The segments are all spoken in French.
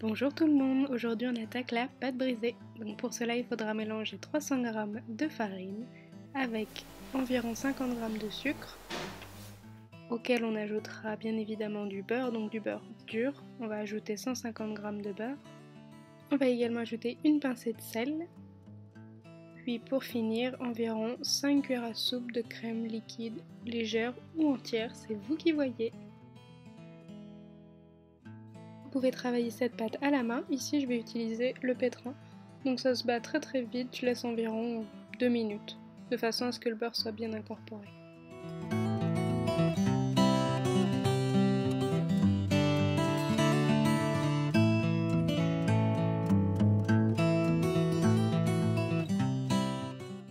Bonjour tout le monde, aujourd'hui on attaque la pâte brisée. Donc pour cela il faudra mélanger 300 g de farine avec environ 50 g de sucre auquel on ajoutera bien évidemment du beurre, donc du beurre dur. On va ajouter 150 g de beurre. On va également ajouter une pincée de sel. Puis pour finir environ 5 cuillères à soupe de crème liquide, légère ou entière, c'est vous qui voyez. Vous pouvez travailler cette pâte à la main, ici je vais utiliser le pétrin, donc ça se bat très vite, je laisse environ 2 minutes, de façon à ce que le beurre soit bien incorporé.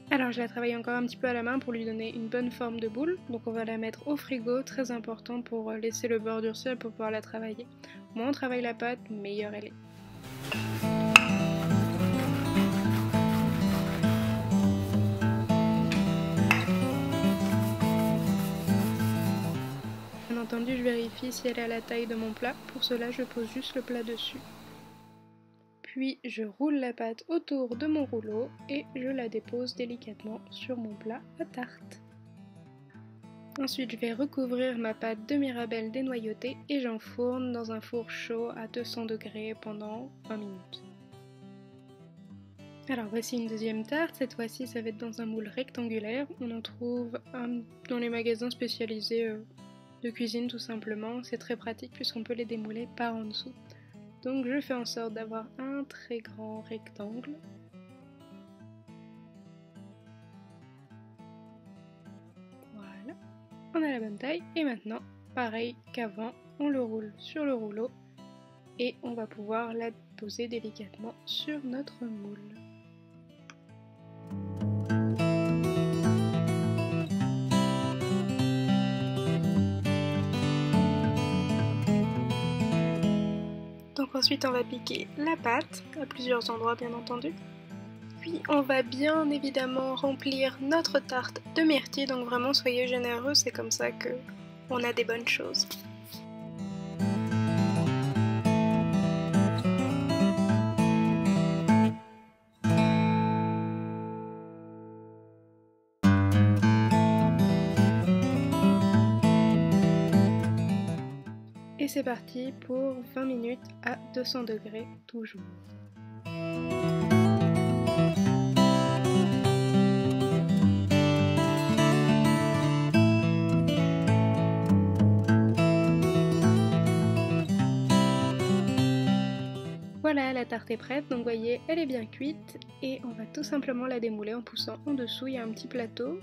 Alors je la travaille encore un petit peu à la main pour lui donner une bonne forme de boule, donc on va la mettre au frigo, très important pour laisser le beurre durcir pour pouvoir la travailler. Moins on travaille la pâte, meilleure elle est. Bien entendu, je vérifie si elle est à la taille de mon plat, pour cela je pose juste le plat dessus. Puis je roule la pâte autour de mon rouleau et je la dépose délicatement sur mon plat à tarte. Ensuite je vais recouvrir ma pâte de Mirabelle dénoyautée et j'enfourne dans un four chaud à 200 degrés pendant 20 minutes. Alors voici une deuxième tarte, cette fois-ci ça va être dans un moule rectangulaire, on en trouve dans les magasins spécialisés de cuisine tout simplement, c'est très pratique puisqu'on peut les démouler par en dessous. Donc je fais en sorte d'avoir un très grand rectangle. Voilà, on a la bonne taille et maintenant, pareil qu'avant, on le roule sur le rouleau et on va pouvoir la poser délicatement sur notre moule. Donc ensuite on va piquer la pâte à plusieurs endroits bien entendu. Puis on va bien évidemment remplir notre tarte de myrtille, donc vraiment soyez généreux, c'est comme ça que on a des bonnes choses. Et c'est parti pour 20 minutes à 200 degrés toujours. Voilà, la tarte est prête, donc vous voyez, elle est bien cuite et on va tout simplement la démouler en poussant en dessous, il y a un petit plateau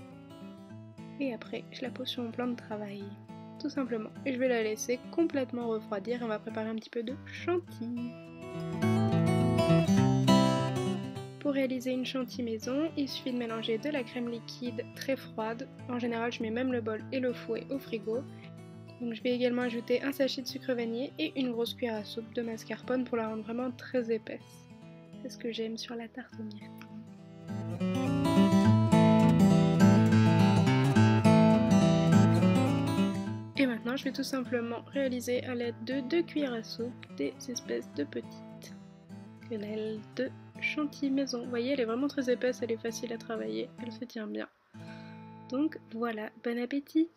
et après je la pose sur mon plan de travail, tout simplement. Et je vais la laisser complètement refroidir et on va préparer un petit peu de chantilly. Pour réaliser une chantilly maison, il suffit de mélanger de la crème liquide très froide, en général je mets même le bol et le fouet au frigo. Donc je vais également ajouter un sachet de sucre vanillé et une grosse cuillère à soupe de mascarpone pour la rendre vraiment très épaisse. C'est ce que j'aime sur la tarte aux myrtilles. Et maintenant je vais tout simplement réaliser à l'aide de 2 cuillères à soupe des espèces de petites quenelles de chantilly maison. Vous voyez, elle est vraiment très épaisse, elle est facile à travailler, elle se tient bien. Donc voilà, bon appétit!